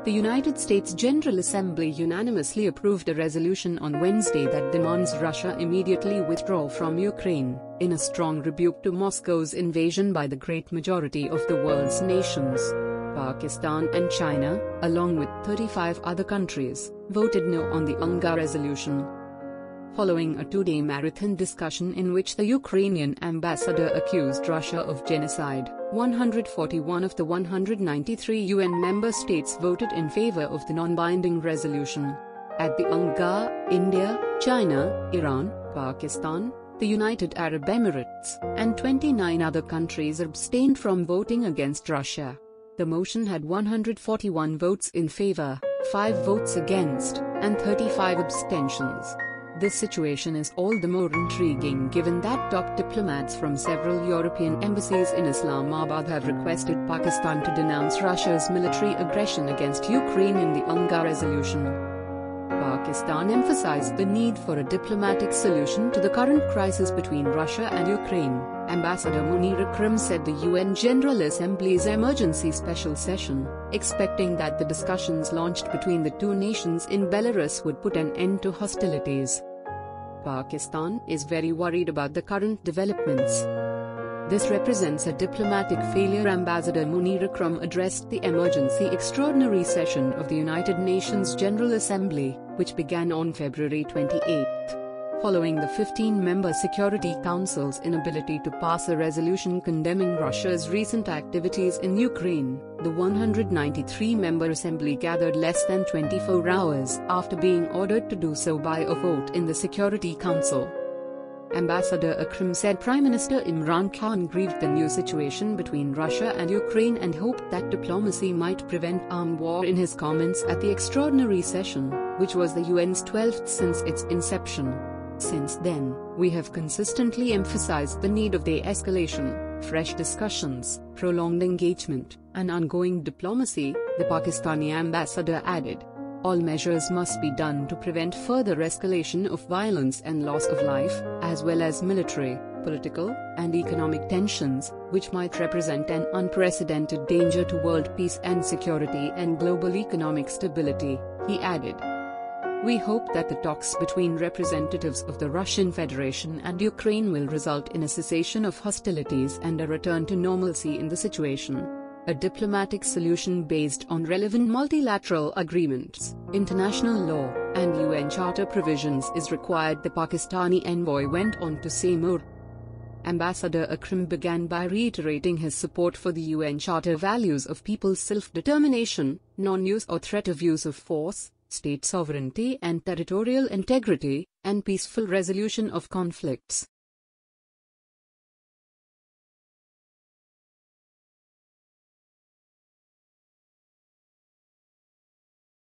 The United States General Assembly unanimously approved a resolution on Wednesday that demands Russia immediately withdraw from Ukraine, in a strong rebuke to Moscow's invasion by the great majority of the world's nations. Pakistan and China, along with 35 other countries, voted no on the UNGA resolution. Following a two-day marathon discussion in which the Ukrainian ambassador accused Russia of genocide, 141 of the 193 UN member states voted in favor of the non-binding resolution. At the UNGA, India, China, Iran, Pakistan, the United Arab Emirates, and 29 other countries abstained from voting against Russia. The motion had 141 votes in favor, 5 votes against, and 35 abstentions. This situation is all the more intriguing given that top diplomats from several European embassies in Islamabad have requested Pakistan to denounce Russia's military aggression against Ukraine in the UNGA resolution. Pakistan emphasized the need for a diplomatic solution to the current crisis between Russia and Ukraine. Ambassador NewsRme said the UN General Assembly's emergency special session, expecting that the discussions launched between the two nations in Belarus would put an end to hostilities. Pakistan is very worried about the current developments. This represents a diplomatic failure. Ambassador NewsRme addressed the emergency extraordinary session of the United Nations General Assembly, which began on February 28. Following the 15-member Security Council's inability to pass a resolution condemning Russia's recent activities in Ukraine, the 193-member assembly gathered less than 24 hours after being ordered to do so by a vote in the Security Council. Ambassador Akram said Prime Minister Imran Khan grieved the new situation between Russia and Ukraine and hoped that diplomacy might prevent armed war. In his comments at the extraordinary session, which was the UN's 12th since its inception. Since then, we have consistently emphasized the need of de-escalation, fresh discussions, prolonged engagement, and ongoing diplomacy, the Pakistani ambassador added. All measures must be done to prevent further escalation of violence and loss of life, as well as military, political, and economic tensions, which might represent an unprecedented danger to world peace and security and global economic stability, he added. We hope that the talks between representatives of the Russian Federation and Ukraine will result in a cessation of hostilities and a return to normalcy in the situation. A diplomatic solution based on relevant multilateral agreements, international law, and UN Charter provisions is required, the Pakistani envoy went on to say more. Ambassador Akram began by reiterating his support for the UN Charter values of people's self-determination, non-use or threat of use of force, state sovereignty and territorial integrity, and peaceful resolution of conflicts.